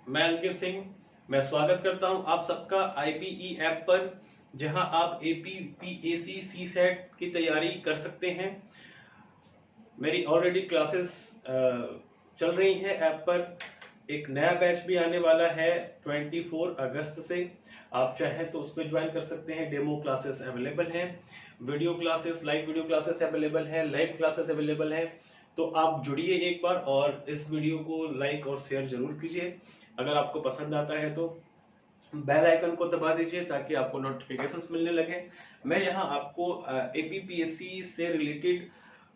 मैं अंकित सिंह। मैं स्वागत करता हूं आप सबका आईपीई ऐप पर, जहां आप एपी पीएसी सी सेट की तैयारी कर सकते हैं। मेरी ऑलरेडी क्लासेस चल रही हैं ऐप पर। एक नया बैच भी आने वाला है 24 अगस्त से। आप चाहें तो उसमें ज्वाइन कर सकते हैं। डेमो क्लासेस अवेलेबल हैं, video classes, live video classes available हैं, लाइव क्लासेस अवेलेबल हैं। तो आप जुड़िए एक बार और इस वीडियो को लाइक और शेयर जरूर कीजिए। अगर आपको पसंद आता है तो बेल आइकन को दबा दीजिए ताकि आपको नोटिफिकेशंस मिलने लगे। मैं यहाँ आपको एपीपीएससी से रिलेटेड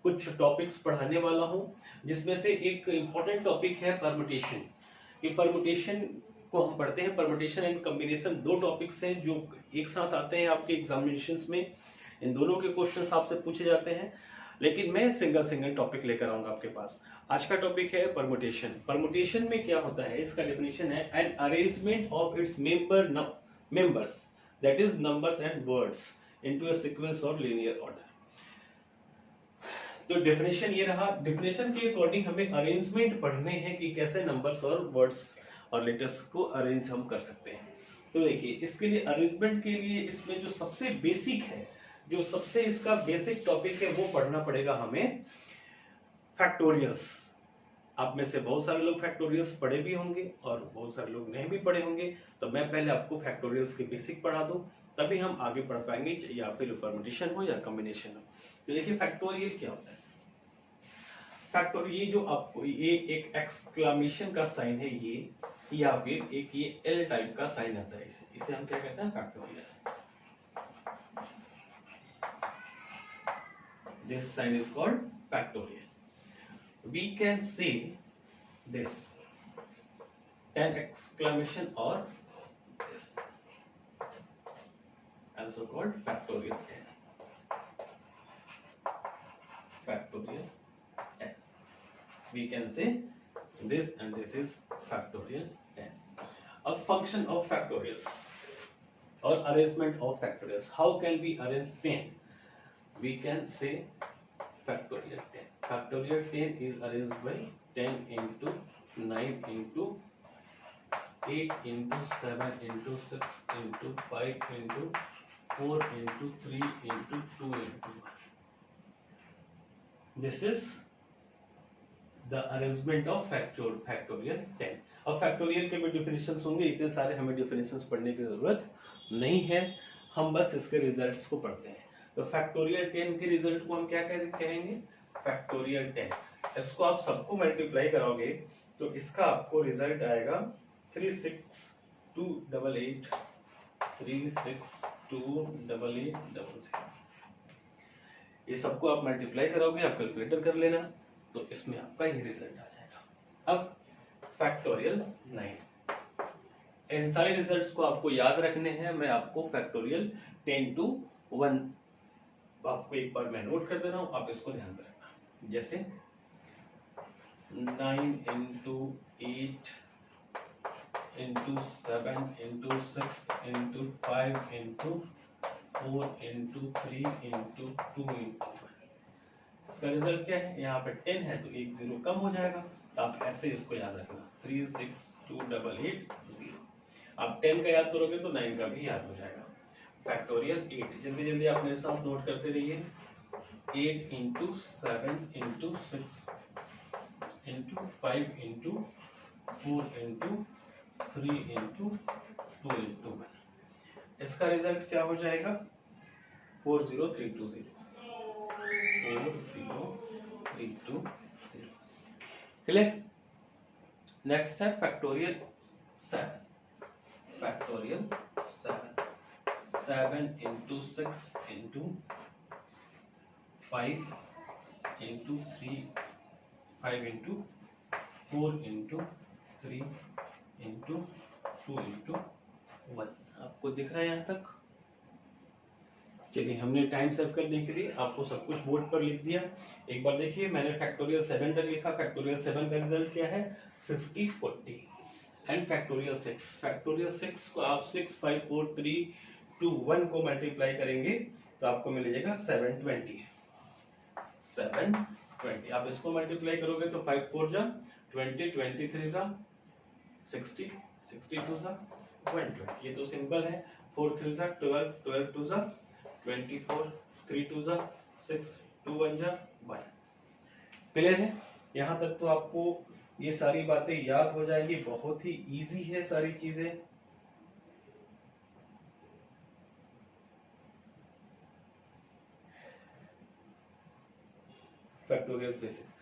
कुछ टॉपिक्स पढ़ाने वाला हूँ, जिसमें से एक इम्पॉर्टेंट टॉपिक है परमुटेशन। ये परमुटेशन को हम पढ़ते हैं। परमुटेशन एंड कॉम्बिनेशन दो टॉपिक्स हैं जो एक साथ आते हैं आपके एग्जामिनेशंस में। इन दोनों के क्वेश्चंस आपसे पूछे जाते हैं, लेकिन मैं सिंगल सिंगल टॉपिक लेकर आऊंगा आपके पास। आज का टॉपिक है परमुटेशन। परमुटेशन में क्या होता है, इसका डेफिनेशन है an arrangement of its members that is numbers and words into a sequence और लीनियर ऑर्डर। तो डेफिनेशन ये रहा। डेफिनेशन के अकॉर्डिंग हमें अरेंजमेंट पढ़ने हैं कि कैसे नंबर्स और वर्ड्स और लेटर्स को अरेंज हम कर सकते हैं। तो देखिए, इसके लिए अरेंजमेंट के लिए इसमें जो सबसे बेसिक है, जो सबसे इसका बेसिक टॉपिक है, वो पढ़ना पड़ेगा हमें फैक्टोरियल्स। आप में से बहुत सारे लोग फैक्टोरियल्स पढ़े भी होंगे और बहुत सारे लोग नहीं भी पढ़े होंगे। तो मैं पहले आपको फैक्टोरियल्स के बेसिक पढ़ा दूं, तभी हम आगे पढ़ पाएंगे, या फिर परमुटेशन हो या कॉम्बिनेशन हो। तो देखिए, फैक्टोरियल क्या होता है। फैक्टोरियल, ये जो आपको ये एक एक्सक्लेमेशन का साइन है ये, या फिर एक ये एल टाइप का साइन आता है, इसे हम क्या कहते हैं, factorial. This sign is called factorial. We can say this 10 exclamation or this, also called factorial 10. Factorial 10. We can say this, and this is factorial 10. A function of factorials or arrangement of factorials. How can we arrange 10? We can say factorial 10. Factorial 10 is arranged by 10 into 9 into 8 into 7 into 6 into 5 into 4 into 3 into 2 into 1. This is the arrangement of factorial 10. अब factorial के भी definitions होंगे, इतने सारे हमें definitions पढ़ने की जरूरत नहीं है, हम बस इसके रिजल्ट्स को पढ़ते हैं। तो फैक्टोरियल 10 के रिजल्ट को हम क्या कहेंगे, फैक्टोरियल 10। इसको आप सबको मल्टीप्लाई कराओगे तो इसका आपको रिजल्ट आएगा 362888 36288800। ये सबको आप मल्टीप्लाई कराओगे, आप कैलकुलेटर कर लेना, तो इसमें आपका ये रिजल्ट आ जाएगा। अब फैक्टोरियल 9, इन सारे रिजल्ट्स को आपको याद रखने हैं। मैं आपको फैक्टोरियल 10 to 1 आपको एक बार मैं नोट कर दे रहा हूं, आप इसको ध्यान में रखना। जैसे 9 into 8 into 7 into 6 into 5 into 4 into 3 into 2 into 1। इसका रिजल्ट क्या है, यहाँ पे 10 है तो एक जीरो कम हो जाएगा, तो आप ऐसे इसको याद रखना 362880। आप 10 का याद करोगे तो 9 का भी याद हो जाएगा। फैक्टोरियल 8, जल्दी जल्दी आप मेरे साथ नोट करते रहिए। 8 into 7 into 6 into 5 into 4 into 3 into 2 into 1। इसका रिजल्ट क्या हो जाएगा, 40320। 40320। क्लियर। नेक्स्ट है factorial 7। Factorial 7 into 6 into 5 into 3 5 into 4 into 3 into 2 into 1। आपको दिख रहा है यहाँ तक। चलिए, हमने टाइम सेव करने के लिए आपको सब कुछ बोर्ड पर लिख दिया। एक बार देखिए, मैंने फैक्टोरियल 7 तक लिखा। फैक्टोरियल 7 का रिजल्ट क्या है, 5040। एंड फैक्टोरियल 6, फैक्टोरियल 6 को आप 6 5 4 3 2 1 को मल्टीप्लाई करेंगे तो आपको मिलेगा 720। 720 आप इसको मल्टीप्लाई करोगे तो 5 4 जा 20, 23 जा 60, 60 टू सा 120, ये तो सिंपल है। 4 3 सा 12, 12 टू सा 24, 3 टू सा 6, 2 1 जा 1। क्लियर है? यहाँ तक तो आपको ये सारी बातें याद हो जाएंगी, बहुत ही इजी है सारी चीजें। Factorial basics.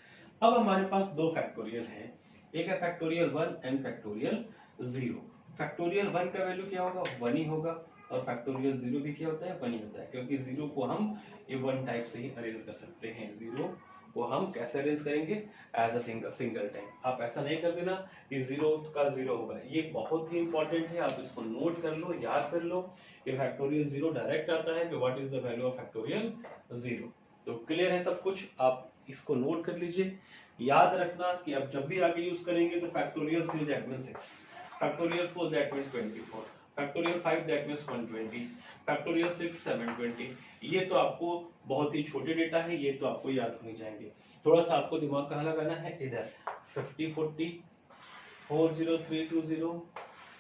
अब हमारे पास दो फैक्टोरियल हैं, एक है फैक्टोरियल 1 एंड फैक्टोरियल 0। फैक्टोरियल 1 का वैल्यू क्या होगा? 1 ही होगा, और फैक्टोरियल 0 भी क्या होता है? 1 ही होता है, क्योंकि 0 को हम ये 1 टाइप से ही अरेंज कर सकते हैं। 0 को हम कैसे अरेंज करेंगे? As a single time. आप ऐसा नहीं कर देना कि 0 का 0 होगा, ये बहुत ही इंपॉर्टेंट है, आप इसको नोट कर लो, याद कर लो कि फैक्टोरियल 0 डायरेक्ट आता है कि what is the value of factorial 0। तो क्लियर है सब कुछ, आप इसको नोट कर लीजिए। याद रखना कि अब जब भी आगे यूज करेंगे तो factorial 3 that means 6, factorial 4 that means 24, factorial 5 that means 120, factorial 6 720। ये तो आपको बहुत ही छोटे डेटा है, ये तो आपको याद हो जाएंगे। थोड़ा सा आपको दिमाग कहाँ लगाना है? इधर 50 40 40320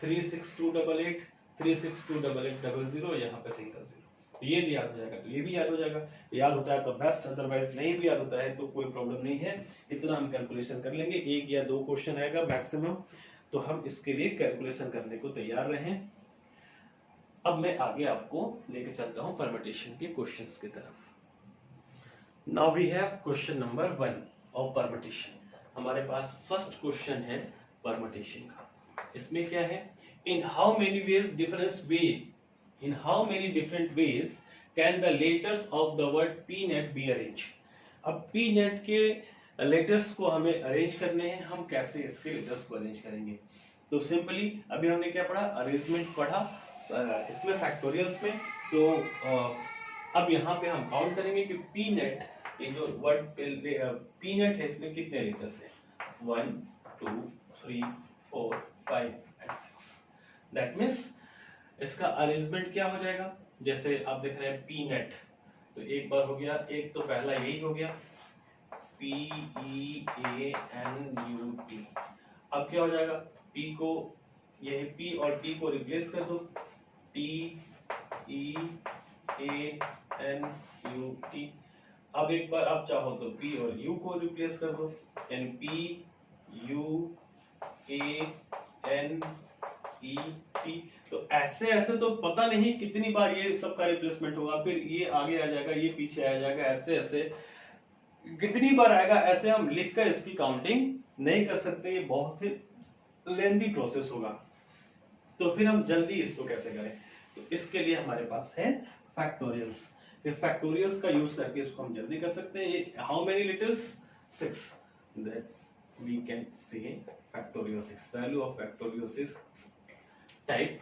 36288 3628800, यहाँ पे सिंगल 0, ये भी याद हो जाएगा तो ये भी याद हो जाएगा। याद होता है तो बेस्ट, अदरवाइज नहीं भी याद होता है तो कोई प्रॉब्लम नहीं है, इतना हम कैलकुलेशन कर लेंगे। 1 या 2 क्वेश्चन आएगा मैक्सिमम, तो हम इसके लिए कैलकुलेशन करने को तैयार रहें। अब मैं आगे आपको लेके चलता हूं परम्यूटेशन के क्वेश्चंस की तरफ। Now we have question number 1 of permutation. हमारे पास फर्स्ट क्वेश्चन है परम्यूटेशन का। इसमें क्या है? In how many ways in how many different ways can the letters of the word pnet be arranged? अब pnet के लेटर्स को हमें अरेंज करने हैं, हम कैसे इसके लेटर्स को अरेंज करेंगे? तो सिंपली अभी हमने क्या पढ़ा? अरेंजमेंट पढ़ा इसमें फैक्टोरियल्स में। तो अब यहाँ पे हम काउंट करेंगे कि pnet, ये जो वर्ड pnet है, इसमें कितने लेटर्स हैं? 1 2 3 4 5 and 6। दैट मीन्स इसका अरेंजमेंट क्या हो जाएगा? जैसे आप देख रहे हैं पी नेट, तो एक बार हो गया, एक तो पहला यही हो गया PEANUT। अब क्या हो जाएगा? P को, यही P और T को रिप्लेस कर दो, TEANUT। अब एक बार आप चाहो तो P और U को रिप्लेस कर दो, PUANET। तो ऐसे ऐसे तो पता नहीं कितनी बार ये सबका रिप्लेसमेंट होगा, फिर ये आगे आ जाएगा, ये पीछे आ जाएगा, ऐसे ऐसे कितनी बार आएगा, ऐसे हम लिखकर इसकी काउंटिंग नहीं कर सकते, ये बहुत ही लेंथी प्रोसेस होगा। तो फिर हम जल्दी इसको कैसे करें? तो इसके लिए हमारे पास है फैक्टोरियल्स। फैक्टोरियल्स का यूज करके इसको हम जल्दी कर सकते हैं। ये how many letters? 6, that we can say factorial 6, value of factorial 6 type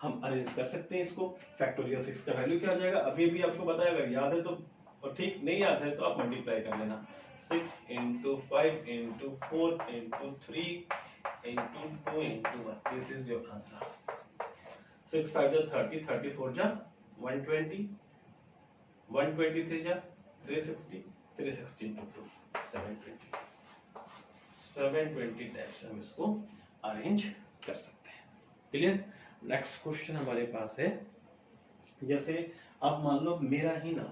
हम अरेंज कर सकते हैं इसको। फैक्टोरियल 6 का वैल्यू क्या हो जाएगा? अभी भी आपको बताया, अगर याद है तो, और ठीक नहीं याद है तो आप मल्टीप्लाई कर लेना। 6 into 5 into 4 into 3 into 2 into 1, this is your answer। 6 5 जा 30, 34 जा 120, 123 जा 360, 360 into 2 720। 720 टाइप्स हम इसको अरेंज कर सकते हैं। क्लियर? नेक्स्ट क्वेश्चन हमारे पास है, जैसे अब मान लो मेरा ही नाम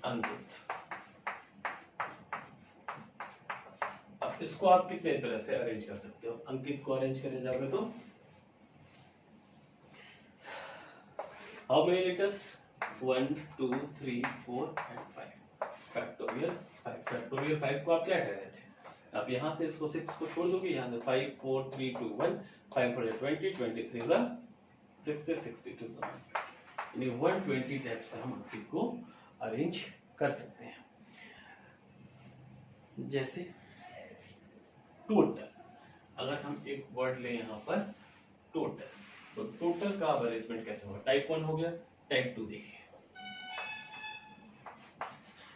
अंकित। अब इसको आप कितने तरह से अरेंज कर सकते हो? अंकित को अरेंज करने जाओगे तो how many letters? 1 2 3 4 and 5। Factorial 5, factorial 5 को आप क्या कह रहे थे? आप यहां से इसको 6 को छोड़ दोगे, यहां से 5 4 3 2 1, 5 4 20, 23 जा 60, 62 जा 120, यानी 120 टाइप से हम अंकित को अरेंज कर सकते हैं। जैसे टोटल, अगर हम एक वर्ड लें यहाँ पर टोटल, तो टोटल का अरेंजमेंट कैसे होगा? टाइप 1 हो गया, टाइप 2 देखिए,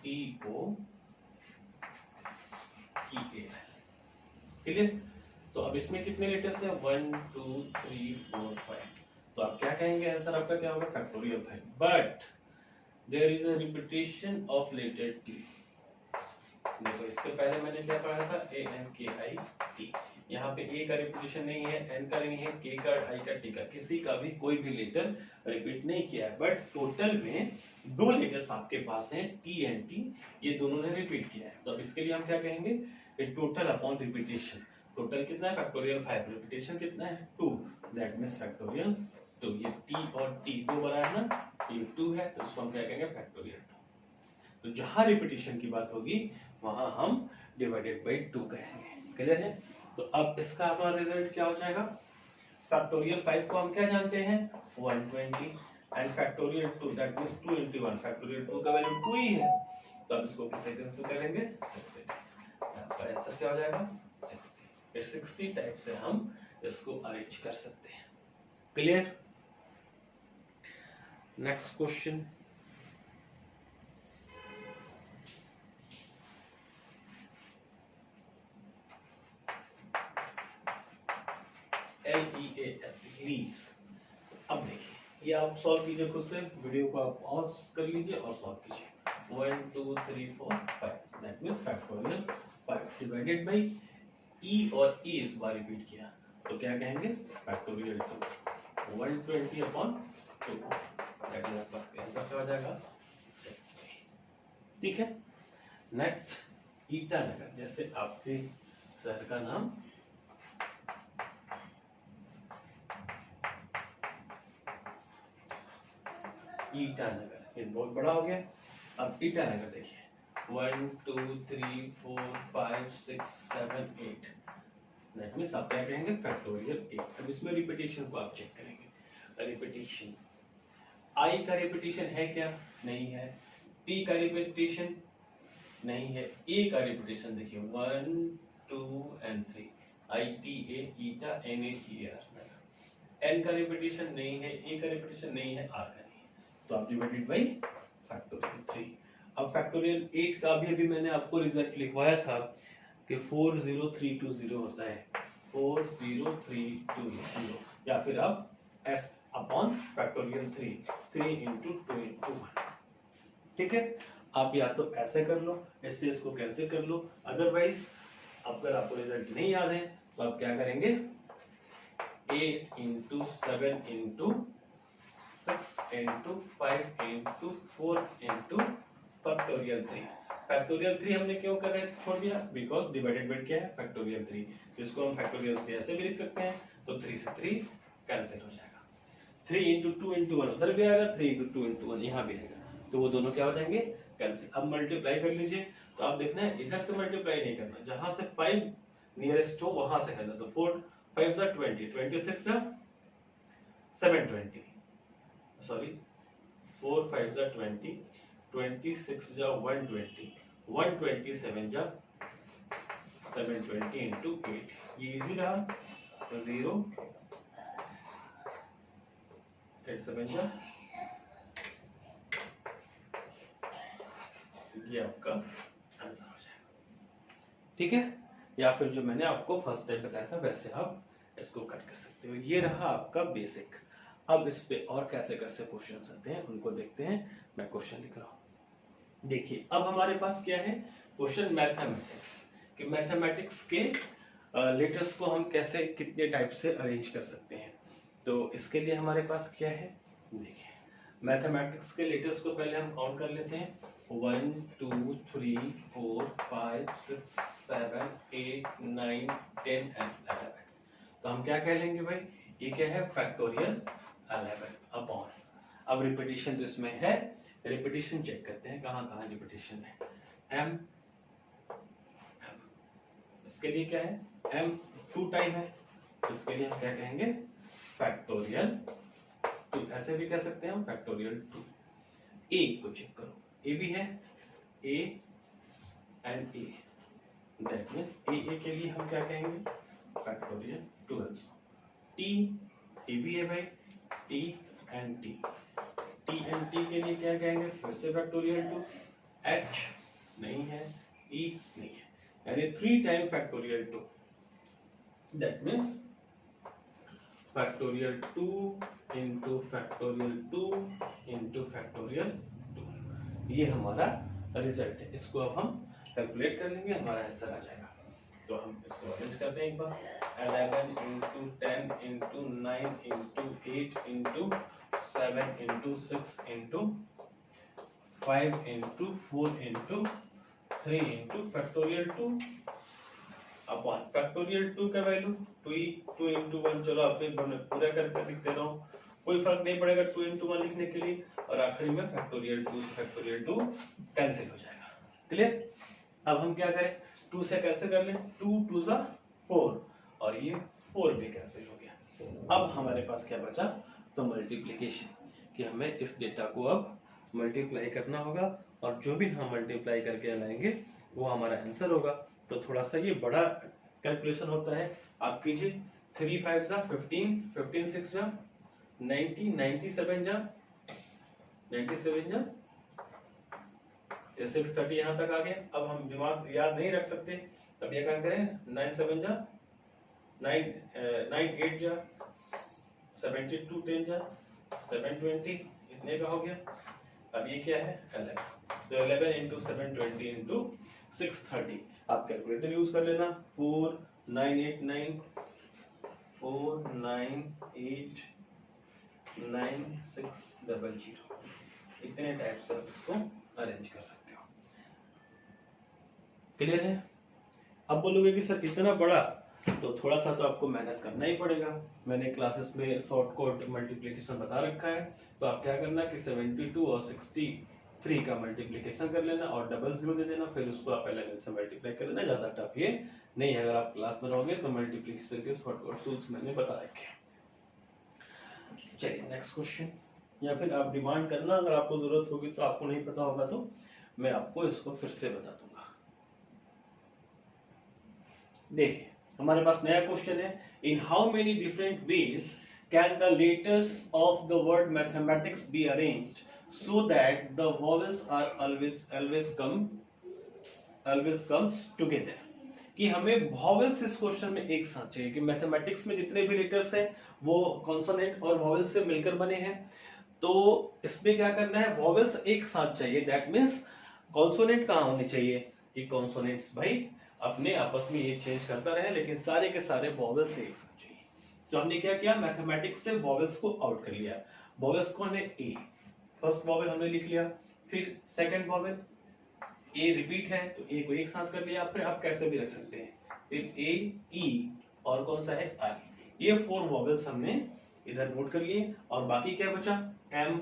TOEAL। क्लियर? तो अब इसमें कितने लेटर्स हैं? 1 2 3 4 5। तो आप क्या कहेंगे? आंसर आपका क्या होगा? Factorial 5। But there is a repetition of letter T। देखो इसके पहले मैंने क्या पढ़ा था, ए एन के आई टी। यहाँ पे ए का रिपीटेशन नहीं है, एन का नहीं है, के का, आई का, टी का, किसी का भी कोई भी लेटर रिपीट नहीं किया है, बट टोटल में दो लेटर्स आपके पास हैं, टी एंड टी, ये दोनों ने रिपीट किया है। तो अब इसके लिए हम क्या कहेंगे, टोटल अपॉन रिपीटेशन। टोटल कितना है, फैक्टोरियल 5, रिपीटेशन कितना है 2, दैट मींस फैक्टोरियल 2। ये टी और टी दो बना है ना, ये 2 है, तो इसको हम क्या कहेंगे, फैक्टोरियल 2। तो जहां रिपीटेशन की बात होगी वहां हम डिवाइडेड बाय 2 कहेंगे। क्लियर है? तो अब इसका हमारा रिजल्ट क्या हो जाएगा, फैक्टोरियल 5 को हम क्या जानते हैं 120, and factorial 2 that means 2 into 1, factorial 2 का वैल्यू 2 ही है, तो अब इसको किस सेकंड से करेंगे 60। आपका आंसर क्या हो जाएगा 60। फिर 60 टाइप से हम इसको अरेंज कर सकते हैं। Clear? Next question, LEAS lease. अब देखिए ये आप सॉल्व कीजिए खुद से, वीडियो को आप पॉज कर लीजिए और सॉल्व कीजिए। 1 2 3 4 5 that means factorial 5 divided by E, और ई इस बार रिपीट किया तो क्या कहेंगे फैक्टोरियल 2, 120 अपॉन 2, दैट इज आपका आंसर क्या हो जाएगा 60। ठीक है? नेक्स्ट ईटानगर, जैसे आपके शहर का नाम ईटानगर, ये बहुत बड़ा हो गया। अब ईटानगर देखिए 1 2 3 4 5 6 7 8, दैट मींस आप क्या कहेंगे फैक्टोरियल 8। अब इसमें रिपीटेशन को आप चेक करेंगे, रिपीटेशन आई का रिपीटेशन है क्या, नहीं है, टी का रिपीटेशन नहीं है, ए का रिपीटेशन देखिए 1 2 and 3, I T A eta N A G R, N का रिपीटेशन नहीं है, ए का रिपीटेशन नहीं है, आर का नहीं है, तो आप डिवाइडेड बाय फैक्टोरियल 3। अब फैक्टोरियल 8 का भी अभी मैंने आपको रिजल्ट लिखवाया था कि 40320 होता है, 40320, या फिर आप S upon factorial 3 into 2 into 1। ठीक है? आप या तो ऐसे कर लो, इससे इसको कैंसिल कर लो, अदरवाइज अगर आपको रिजल्ट नहीं याद है तो आप क्या करेंगे 8 into 7 into 6 into 5 into 4 into factorial 3। Factorial 3 हमने क्यों कर रहे छोड़ दिया, बिकॉज डिवाइडेड बाय क्या है फैक्टोरियल 3, जिसको हम फैक्टोरियल 3 ऐसे भी लिख सकते हैं, तो 3 से 3 कैंसिल हो जाएगा, 3 into 2 into 1 उधर भी आएगा, 3 into 2 into 1 यहाँ भी आएगा, तो वो दोनों क्या हो जाएंगे कैंसिल। अब मल्टीप्लाई कर लीजिए, तो आप देखना है इधर से मल्टीप्लाई नहीं करना, जहां से 5 नियरेस्ट हो वहां से करना, तो 4 5 जा 20, 26 जा 720, सॉरी 4 5 जा 20, 26 जा 120, 127 जा 720 into 8, ये इजी रहा, 0 8 7 जा, ये आपका आंसर हो जाएगा। ठीक है? या फिर जो मैंने आपको फर्स्ट टाइम बताया था वैसे आप इसको कट कर सकते हो। ये रहा आपका बेसिक। अब इस पे और कैसे कैसे क्वेश्चन आते हैं उनको देखते हैं। मैं क्वेश्चन लिख रहा हूँ। देखिए अब हमारे पास क्या है क्वेश्चन मैथमेटिक्स कि मैथमेटिक्स के लेटर्स को हम कैसे कितने टाइप से अरेंज कर सकते हैं। तो इसके लिए हमारे पास क्या है, देखिए मैथमेटिक्स के लेटर्स को पहले हम काउंट कर लेते हैं। 1 2 3 4 5 6 7 8 9 10 एंड 11। तो हम क्या कह लेंगे भाई, ये क्या है फैक्टोरियल 11 अपॉन। अब रिपीटेशन तो इसमें है, रिपीटेशन चेक करते हैं कहाँ कहाँ रिपीटेशन है। m इसके लिए क्या है m 2 टाइम है, तो इसके लिए हम क्या कहेंगे फैक्टोरियल 2, ऐसे भी कह सकते हैं हम फैक्टोरियल 2। a को चेक करो, a भी है, a and a, that means a के लिए हम क्या कहेंगे फैक्टोरियल 12। t a भी है भाई, t and t, t and t के लिए क्या कहेंगे फिर से फैक्टोरियल 2। h नहीं है, e नहीं है, यानी 3 time factorial 2, that means factorial 2 into factorial 2 into factorial 2। ये हमारा रिजल्ट है, इसको अब हम कैलकुलेट कर लेंगे, हमारा आंसर आ जाएगा। तो हम इसको अरेंज करते हैं एक बार। 11 into 10 into 9 into 8 into 7 into 6 into 5 into 4 into 3 into factorial 2 upon factorial 2 का वैल्यू 2 इंटू 1। चलो आप एक बार मैं पूरा करके लिख दे रहा हूँ, कोई फर्क नहीं पड़ेगा 2 इंटू 1 लिखने के लिए, और आखिरी में फैक्टोरियल 2 से फैक्टोरियल 2 कैंसिल हो जाएगा। क्लियर? अब हम क्या करें, 2 से कैंसिल कर लें, 2 2 ज़ा 4 और ये 4 भी कैंसिल हो गया। अब हमारे पास क्या बचा, तो मल्टीप्लिकेशन, कि हमें इस डेटा को अब मल्टीप्लाई करना होगा और जो भी हम मल्टीप्लाई करके लाएंगे वो हमारा आंसर होगा। तो थोड़ा सा ये बड़ा कैलकुलेशन होता है, आप कीजिए। 3 5 जा 15, 15 6 जा 90, 97 जा 97 जा 630 यहाँ तक आ गया। अब हम दिमाग याद नहीं रख सकते, तब ये क्या करें, 9 7 जा 9 8 जा 72, 10 जा 720, इतने का हो गया। अब ये क्या है 11, तो 11 इंटू 720 इंटू 630, आप कैलकुलेटर यूज कर लेना। 4989 49899600, इतने टाइप से आप इसको अरेंज कर सकते हो। क्लियर है? अब बोलोगे कि सर इतना बड़ा, तो थोड़ा सा तो आपको मेहनत करना ही पड़ेगा। मैंने क्लासेस में शॉर्ट कोड मल्टीप्लिकेशन बता रखा है, तो आप क्या करना कि 72 और 63 का मल्टीप्लिकेशन कर लेना और डबल जीरो दे देना, फिर उसको आप एलेवन से मल्टीप्लाई कर लेना। ज्यादा टफ ये नहीं है, अगर आप क्लास में रहोगे तो मल्टीप्लिकेशन के शॉर्ट कोड टूल्स मैंने बता रखे हैं। चलिए नेक्स्ट क्वेश्चन, या फिर आप डिमांड करना, अगर आपको जरूरत होगी तो, आपको नहीं पता होगा तो मैं आपको इसको फिर से बता दूंगा। देखिए हमारे पास नया क्वेश्चन है, in how many different ways can the letters of the word mathematics be arranged so that the vowels are always comes together। कि हमें vowels इस क्वेश्चन में एक साथ चाहिए, कि मैथमेटिक्स में जितने भी लेटर्स हैं वो कॉन्सोनेंट और वॉवेल्स से मिलकर बने हैं, तो इसमें क्या करना है, वॉवेल्स एक साथ चाहिए। दैट मीन्स कॉन्सोनेंट कहाँ होने चाहिए, कि कॉन्सोनेंट्स भाई अपने आपस में ये चेंज करता रहे, लेकिन सारे के सारे वॉवेल्स एक साथ चाहिए। तो हमने क्या किया, मैथमेटिक्स से वॉवेल्स को आउट कर लिया। वॉवेल्स कौन है, ए, फर्स्ट वॉवेल हमने लिख लिया, फिर सेकंड वॉवेल ए रिपीट है तो ए को एक साथ कर लिया, फिर आप कैसे भी रख सकते हैं, फिर ए ई और कौन सा है आई, ये 4 वॉवेल्स हमने इधर नोट कर लिए। और बाकी क्या बचा, M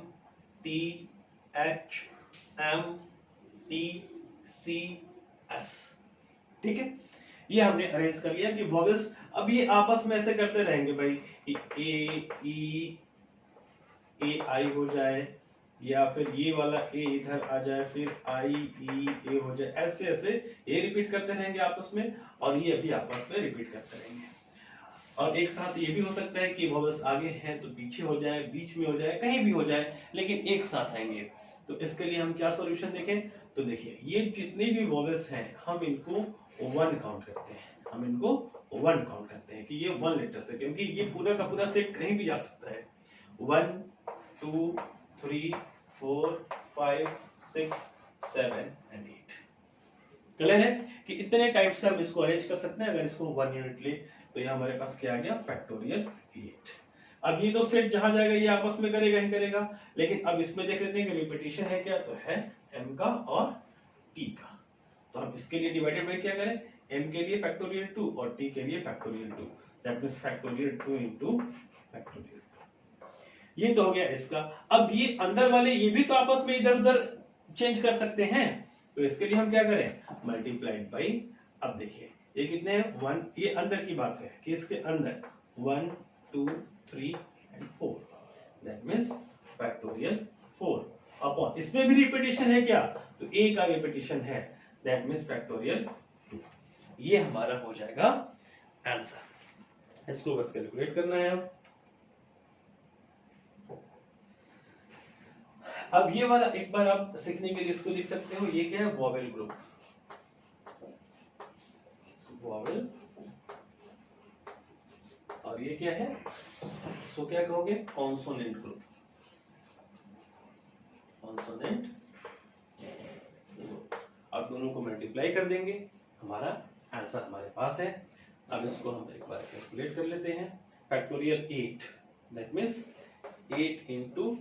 T H M T C S, ठीक है, ये हमने अरेंज कर लिया कि वॉवेल्स अब ये आपस में ऐसे करते रहेंगे भाई, ए ई ए आई हो जाए, या फिर ये वाला ए इधर आ जाए, फिर आई ई ए हो जाए, ऐसे ऐसे ये रिपीट करते रहेंगे आपस में, और ये भी आपस में रिपीट करते रहेंगे। और एक साथ ये भी हो सकता है कि वॉवेल्स आगे हैं तो पीछे हो जाए, बीच में हो जाए, कहीं भी हो जाए, लेकिन एक साथ आएंगे। तो इसके लिए हम क्या सॉल्यूशन देखें, तो देखिए ये जितने भी वॉवेल्स हैं हम इनको 1 काउंट करते हैं, हम इनको 1 काउंट करते हैं कि ये 1 लेटर से, क्योंकि ये पूरा का पूरा सेट कहीं भी जा सकता है। 1 2 3 4 5 6 7 एंड 8। क्लियर है कि इतने टाइप से हम इसको अरेंज कर सकते हैं। अगर इसको 1 यूनिट ले तो ये हमारे पास क्या आ गया, फैक्टोरियल 8। अब ये तो सेट जहां जाएगा ये आपस में करेगा ही करेगा, लेकिन अब इसमें देख लेते हैं कि रिपीटिशन है क्या, तो है m का और t का। तो हम इसके लिए डिवाइडेड बाय क्या करें, m के लिए फैक्टोरियल 2 और t के लिए factorial 2, that means factorial 2 into factorial 2। ये तो हो गया इसका। अब ये अंदर वाले ये भी तो आपस में इधर उधर चेंज कर सकते हैं, तो इसके लिए हम क्या करें, मल्टीप्लाइड बाई, अब देखिए ये कितने हैं 1, ये अंदर की बात है कि इसके अंदर 1 2 3 and 4, that means factorial 4 upon, इसमें भी रिपीटिशन है क्या, तो a का रिपीटिशन है, दैट मींस फैक्टोरियल 2। ये हमारा हो जाएगा आंसर। इसको बस कैलकुलेट करना है। अब ये वाला एक बार आप सीखने के लिए इसको लिख सकते हो, ये क्या है, वॉवेल ग्रुप, वॉवेल, और ये क्या है, इसको क्या कहोगे, consonant group, consonant group. Multiply कर देंगे, हमारा आंसर हमारे पास है। अब इसको हम एक बार कैलकुलेट कर लेते हैं। Factorial 8 that means 8 into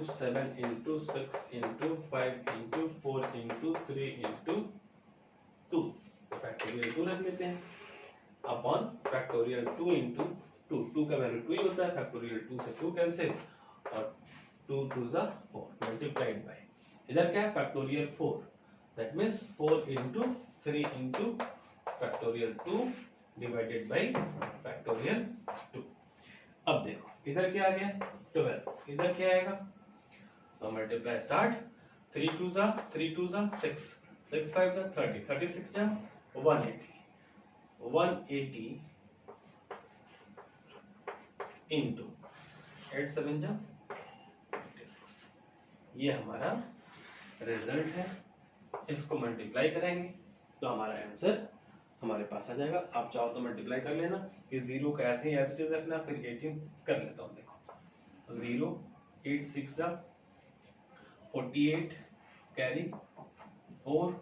7 into 6 into 5 into 4 into 3 into 2, factorial 2 रख लेते हैं अपॉन फैक्टोरियल 2 इंटू 2 का वैल्यू 2 ही होता है, फैक्टोरियल 2 से 2 कैंसिल और 2 2 जा 4 मल्टीप्लाइड बाय, इधर क्या है factorial 4 that means 4 into 3 into factorial 2 divided by factorial 2। अब देखो इधर क्या आ गया 12, इधर क्या आएगा, तो मल्टीप्लाई स्टार्ट, 3 2 जा 6 6 5 जा 30 36 जा 180 इंटू 8 7 जा 26, ये हमारा रिजल्ट है। इसको मल्टीप्लाई करेंगे तो हमारा आंसर हमारे पास आ जाएगा। आप चाहो तो मल्टीप्लाई कर लेना, कि 0 का ऐसे ही एज इट इज रखना, फिर 18 कर लेता हूं। देखो 0 8 6 जा 48 कैरी 4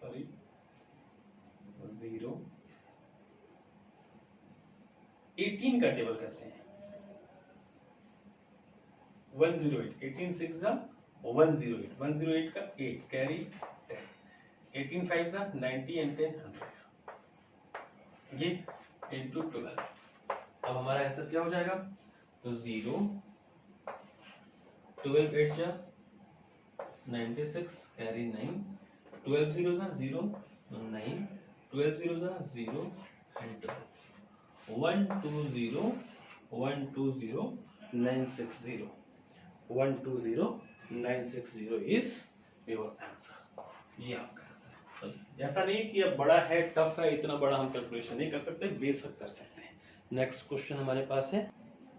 सॉरी 0 18 का टेबल करते हैं 108 18 6 जा 108 108 का 8 कैरी 10 18 5 जा 90 एंड 10 100, ये इंटू 12। अब हमारा आंसर क्या हो जाएगा, तो 0 12 8 जा 96 कैरी 9 12 0 जा 0 9 12 0 जा 0 एंड 120 120 960 120 960 इज योर आंसर, ये आपका आंसर है। ऐसा नहीं कि अब बड़ा है टफ है, इतना बड़ा हम कैलकुलेशन नहीं कर सकते, बेशक कर सकते हैं। नेक्स्ट क्वेश्चन हमारे पास है,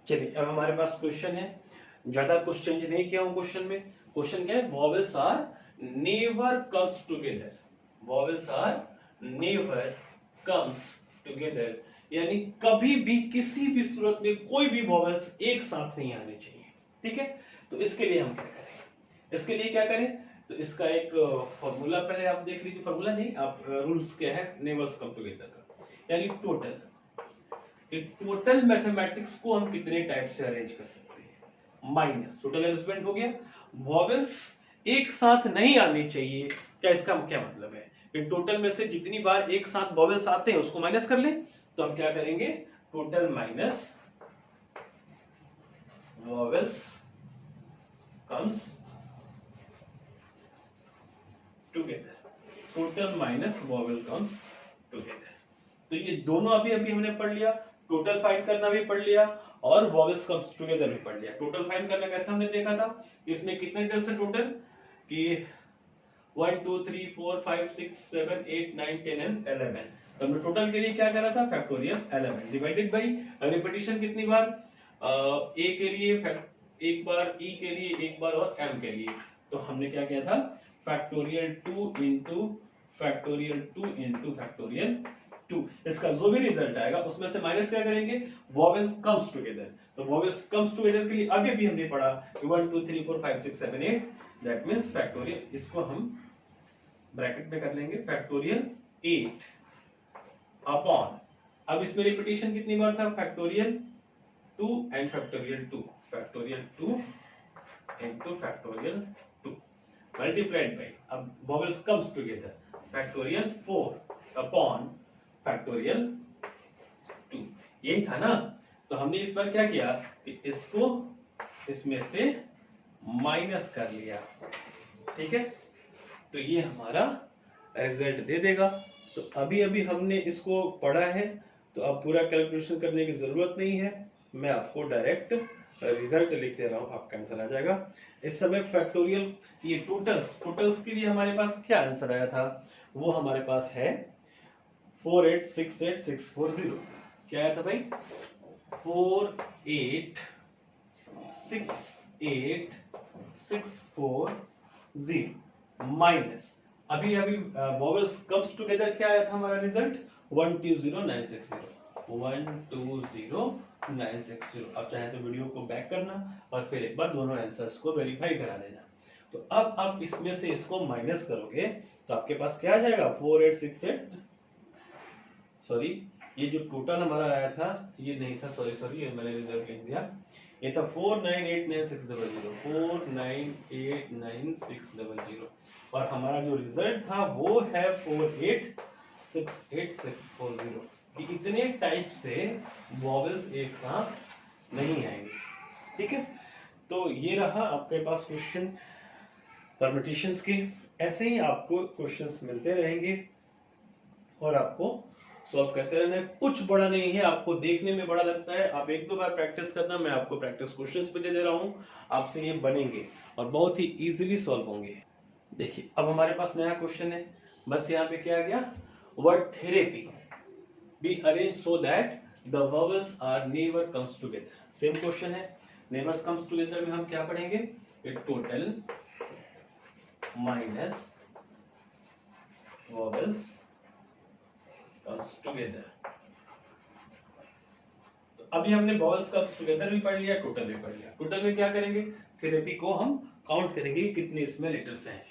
चलिए अब हमारे पास क्वेश्चन है, ज्यादा कुछ चेंज नहीं किया हूं क्वेश्चन में। क्वेश्चन क्या है, vowels are never comes together, vowels are never comes together, यानी कभी भी किसी भी सूरत में कोई भी वॉवेल्स एक साथ नहीं आने चाहिए, ठीक है। तो इसके लिए हम क्या करें, इसके लिए क्या करें, तो इसका एक फॉर्मूला पहले आप देख लीजिए, फॉर्मूला नहीं आप रूल्स क्या है नेवर्स कम टुगेदर का, यानी टोटल, टोटल मैथमेटिक्स को हम कितने टाइप से अरेंज कर सकते हैं, माइनस टोटल अरेंजमेंट हो गया, वॉवेल्स एक साथ नहीं आनी चाहिए। क्या इसका क्या मतलब है, कि टोटल में से जितनी बार एक साथ वॉवेल्स आते हैं उसको माइनस कर लें, तो हम क्या करेंगे, total minus vowels comes together, total minus vowel comes together. तो ये दोनों अभी अभी हमने पढ़ लिया, टोटल फाइंड करना भी पढ़ लिया और वॉवेल्स कम्स टुगेदर भी पढ़ लिया। टोटल फाइंड करना कैसे हमने देखा था, इसमें कितने लेटर्स है टोटल, कि 1 2 3 4 5 6 7 8 9 10 एंड 11। तो हमने टोटल के लिए क्या करा था, फैक्टोरियल 11 डिवाइडेड बाय रिपीटिशन कितनी बार, ए के लिए एक बार, ई के लिए एक बार और एम के लिए। तो हमने क्या किया था, factorial 2 into factorial 2 into factorial 2, इसका जो भी रिजल्ट आएगा उसमें से माइनस क्या करेंगे, वॉवेल कम्स टुगेदर। तो वॉवेल्स कम्स टुगेदर के लिए आगे भी हमने पढ़ा 1 2 3 4 5 6 7 8, दैट मींस फैक्टोरियल, इसको हम ब्रैकेट में कर लेंगे फैक्टोरियल 8 अपॉन, अब इसमें रिपीटिशन कितनी बार था, factorial 2 and factorial 2, factorial 2 into factorial 2 multiplied by, अब vowels comes together, factorial 4 upon factorial 2, यही था ना। तो हमने इस बार क्या किया कि इसको इसमें से माइनस कर लिया, ठीक है। तो ये हमारा रिजल्ट दे देगा। तो अभी अभी हमने इसको पढ़ा है, तो अब पूरा कैलकुलेशन करने की जरूरत नहीं है, मैं आपको डायरेक्ट रिजल्ट लिख दे रहा हूं, आपका आंसर आ जाएगा। इस समय फैक्टोरियल ये टोटल्स के लिए हमारे पास क्या आंसर आया था, वो हमारे पास है 4868640। क्या आया था भाई, 4868640 माइनस, अभी अभी वॉवेल्स कम्स टुगेदर क्या आया था हमारा रिजल्ट, 120960। 120960। आप चाहे तो वीडियो को बैक करना और फिर एक बार दोनों आंसर्स को वेरीफाई करा लेना। तो अब आप इसमें से इसको माइनस करोगे तो आपके पास क्या आ जाएगा 4868, सॉरी ये जो टोटल हमारा आया था ये नहीं था, सॉरी ये मैंने रिजल्ट लिख दिया, ये था 4989,600, 4989,600 और हमारा जो रिजल्ट था वो है 4868,640। कि इतने टाइप से वॉवेल्स एक साथ नहीं आएंगे, ठीक है। तो ये रहा आपके पास क्वेश्चन परम्यूटेशंस के। ऐसे ही आपको क्वेश्चंस मिलते रहेंगे और आपको सॉल्व करते रहना है। कुछ बड़ा नहीं है, आपको देखने में बड़ा लगता है, आप एक दो बार प्रैक्टिस करना, मैं आपको प्रैक्टिस क्वेश्चंस भी दे रहा हूं, आपसे ये बनेंगे और बहुत ही इजीली सॉल्व होंगे। देखिए अब हमारे पास नया क्वेश्चन है, बस यहाँ पे क्या आ गया, word therapy be arrange so that the vowels are never comes together. Same question है, नेवर्स कम्स टुगेदर में हम क्या पढ़ेंगे, total minus vowels comes together. तो अभी हमने वॉवेल्स कम्स टुगेदर भी पढ़ लिया, टोटल भी पढ़ लिया। टोटल में क्या करेंगे, थेरेपी को हम काउंट करेंगे कितने इसमें लेटर्स हैं,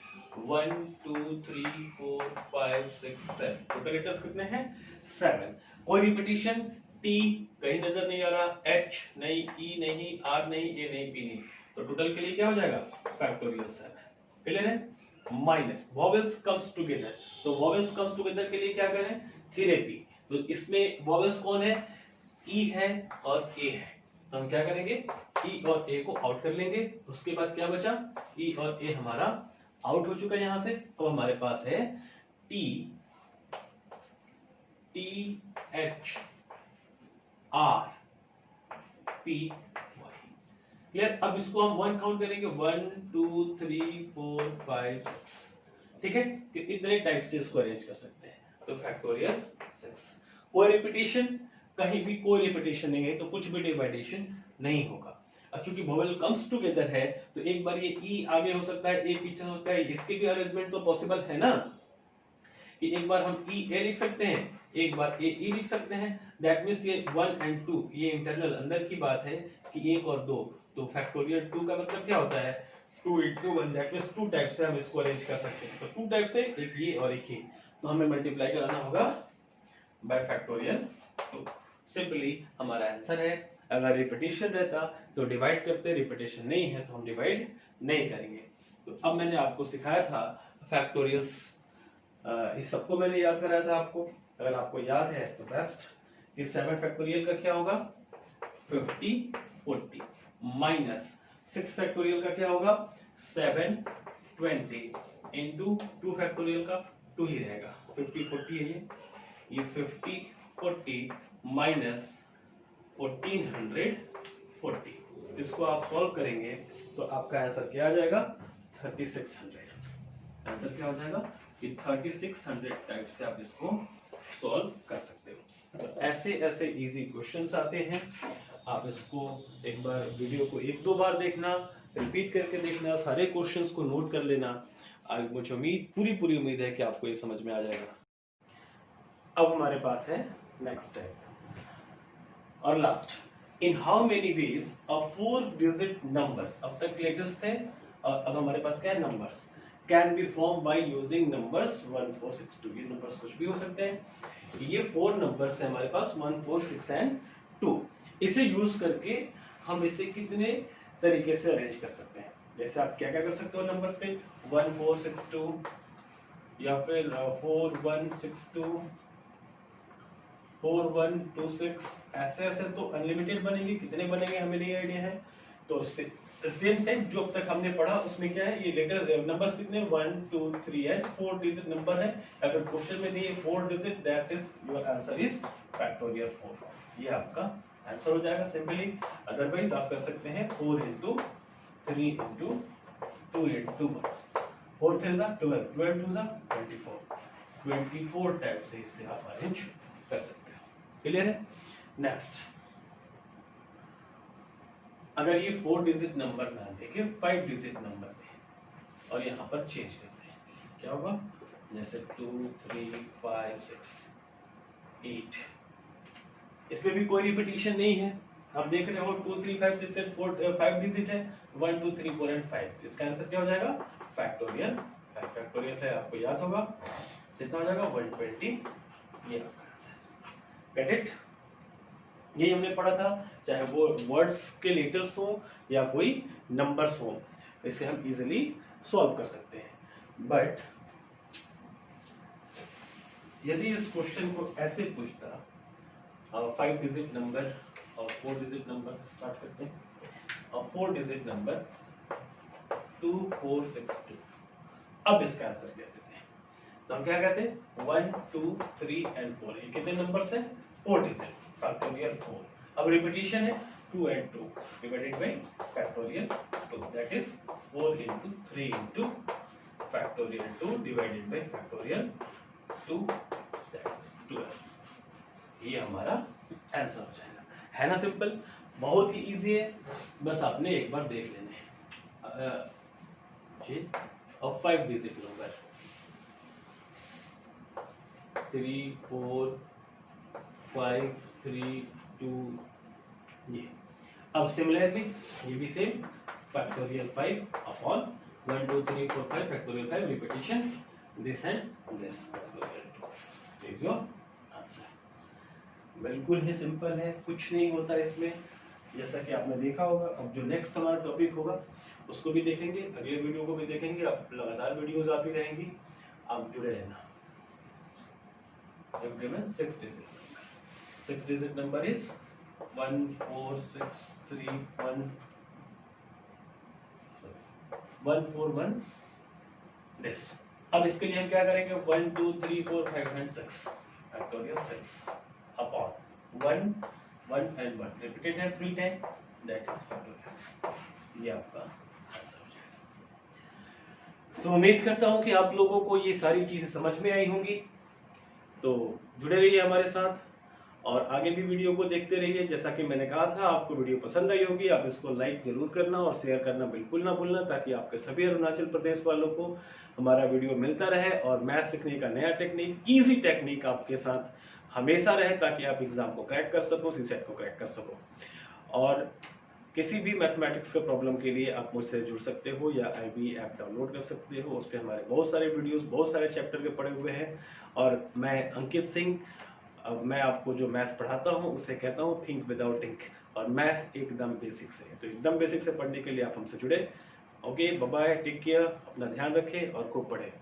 1 2 3 4 5 6 7, टोटल लेटर्स कितने हैं 7। कोई रिपीटिशन, टी कहीं नजर नहीं आ रहा, एच नहीं, ई नहीं, आर नहीं, ए नहीं, बी नहीं, तो टोटल के लिए क्या हो जाएगा फैक्टोरियल 7। क्लियर है। माइनस वॉवेल्स कम्स टुगेदर, तो वॉवेल्स कम्स टुगेदर के लिए क्या करें, थेरेपी। तो इसमें वॉवेल्स कौन है, ई है और ए है, तो हम क्या करेंगे ई और ए को आउट कर लेंगे। उसके बाद क्या बचा, ई और ए हमारा आउट हो चुका है यहां से। अब हमारे पास है T, T H R P Y. Clear. अब इसको हम 1 काउंट करेंगे, 1 2 3 4 5 6, ठीक है। इतने टाइप से इसको अरेंज कर सकते हैं, तो फैक्टोरियल 6। कोई रिपीटिशन, कहीं भी कोई रिपीटिशन नहीं है तो कुछ भी डिवाइडेशन नहीं होगा। अब चूंकि वोवेल कम्स टुगेदर है तो एक बार ये ई आगे हो सकता है, ए पीछे हो सकता है, इसके भी अरेंजमेंट तो पॉसिबल है ना, कि एक बार हम ई ए लिख सकते हैं, एक बार ए ई लिख सकते हैं। दैट मींस ये 1 एंड 2 ये इंटरनल अंदर की बात है कि 1 और 2, तो फैक्टोरियल 2 का मतलब क्या होता है 2 into 1, दैट मींस 2 टाइप से हम इसको अरेंज कर सकते हैं। तो 2 टाइप से, एक ये और एक ये, तो हमें मल्टीप्लाई कराना होगा बाय फैक्टोरियल 2। सिंपली हमारा आंसर है। अगर रिपीटिशन रहता तो डिवाइड करते, रिपीटिशन नहीं है तो हम डिवाइड नहीं करेंगे। तो अब मैंने आपको सिखाया था फैक्टोरियल्स, इस सबको मैंने याद कराया था आपको। अगर आपको याद है तो बेस्ट। इस 7 फैक्टोरियल का क्या होगा 50 40 माइनस 6 फैक्टोरियल का क्या होगा 7 20 इंटू 2 फैक्टोरियल का 2 ही रहेगा, 50 40 है ये 50 40 माइनस 1440। इसको आप सॉल्व करेंगे तो आपका आंसर क्या आ जाएगा 3600। आंसर क्या हो जाएगा कि 3600 टाइप से आप इसको सॉल्व कर सकते हो। तो ऐसे ऐसे इजी क्वेश्चंस आते हैं, आप इसको एक बार वीडियो को 1-2 बार देखना, रिपीट करके देखना, सारे क्वेश्चंस को नोट कर लेना। आज मुझे पूरी उम्मीद है कि आपको ये समझ में आ जाएगा। अब हमारे पास है नेक्स्ट स्टेप और last, in how many veg a 4 digit numbers, अब तक लेटेस्ट थे और अब हमारे पास क्या है numbers, can be form by using numbers 1 4 6 2। ये नंबर्स कुछ भी हो सकते हैं, ये 4 नंबर्स है हमारे पास 1 4 6 एंड 2। इसे यूज करके हम इसे कितने तरीके से अरेंज कर सकते हैं। जैसे आप क्या क्या कर सकते हो नंबर्स पे 1 4 6 2 या फिर 4 1 6 2 4 1 2 6, ऐसे ऐसे तो अनलिमिटेड बनेंगे, कितने बनेंगे हमें नहीं आइडिया है। तो सेम टाइप जो अब तक हमने पढ़ा उसमें क्या है, ये लेटर नंबर्स कितने 1 2 3 एंड 4 डिजिट नंबर है। अगर क्वेश्चन में दिए 4 digit, that is your answer is factorial 4। ये आपका आंसर हो जाएगा सिंपली। अदरवाइज आप कर सकते हैं 4 into 3 into 2 into 1, 4 3 जा 12, 12 2 जा 24, 24 टाइप से इसे आप अरेंज कर सकते हो। क्लियर है। नेक्स्ट, अगर ये 4 डिजिट नंबर ना देके 5 डिजिट नंबर दे और यहाँ पर चेंज करते हैं, क्या होगा, जैसे 2 3 5 6 8, इसमें भी कोई रिपीटिशन नहीं है। आप देख रहे हो 2 3 5 6 8 4 5 डिजिट है, 1 2 3 4 एंड 5। तो इसका आंसर क्या हो जाएगा? फैक्टोरियल 5। फैक्टोरियल 5 आपको याद होगा, कितना हो जाएगा? 120। ये आपका आंसर। Get it? यही हमने पढ़ा था, चाहे वो वर्ड्स के लेटर्स हो या कोई नंबर्स हो, इसे हम इजीली सॉल्व कर सकते हैं। बट यदि इस क्वेश्चन को ऐसे पूछता, 5 डिजिट नंबर और 4 डिजिट नंबर से स्टार्ट करते हैं, और 4 डिजिट नंबर 2462, अब इसका आंसर क्या देते हैं? तो हम क्या कहते हैं? 1 2 3 एंड 4। ये कितने नंबर है? 4 डिजिट, फैक्टोरियल 4। अब रिपीटिशन है 2 and 2 divided by factorial 2, that is 4 into 3 into factorial 2 divided by factorial 2, that is 12। ये हमारा आंसर हो जाएगा। है ना सिंपल? बहुत ही इजी है, बस आपने एक बार देख लेना है। जी, और 5 डिजिट नंबर 3 4 5 3 2, ये। अब सिमिलरली ये भी same, factorial 5 upon 1 2 3 4 5 factorial 5 repetition this and this factorial 2 is your answer. बिल्कुल ही सिंपल है, कुछ नहीं होता इसमें, जैसा कि आपने देखा होगा। अब जो नेक्स्ट हमारा टॉपिक होगा उसको भी देखेंगे, अगले वीडियो को भी देखेंगे। अब लगातार वीडियोस आती रहेंगी, आप जुड़े रहना। 6 digit number is 1 4 6 3 1 1 4 1 this। अब इसके लिए हम क्या करेंगे? 1 2 3 4 5 and 6 factorial 6 upon 1 1 and 1 repeated है 3 टाइम, दैट इज फैक्टोरियल। ये आपका आंसर हो जाएगा। तो उम्मीद करता हूं कि आप लोगों को ये सारी चीजें समझ में आई होंगी। तो जुड़े रहिए हमारे साथ और आगे भी वीडियो को देखते रहिए। जैसा कि मैंने कहा था, आपको वीडियो पसंद आई होगी, आप इसको लाइक जरूर करना और शेयर करना बिल्कुल ना भूलना, ताकि आपके सभी अरुणाचल प्रदेश वालों को हमारा वीडियो मिलता रहे और मैथ सीखने का नया टेक्निक, इजी टेक्निक आपके साथ हमेशा रहे, ताकि आप एग्जाम को क्रैक कर सको, सीसेट को क्रैक कर सको। और किसी भी मैथमेटिक्स के प्रॉब्लम के लिए आप मुझसे जुड़ सकते हो या IBE ऐप डाउनलोड कर सकते हो। उस पर हमारे बहुत सारे वीडियोस, बहुत सारे चैप्टर के पड़े हुए हैं। और मैं अंकित सिंह, अब मैं आपको जो मैथ्स पढ़ाता हूँ उसे कहता हूँ थिंक विदाउट इंक, और मैथ एकदम बेसिक से है। तो एकदम बेसिक से पढ़ने के लिए आप हमसे जुड़े। Okay, bye bye, take care, अपना ध्यान रखें और खूब पढ़ें।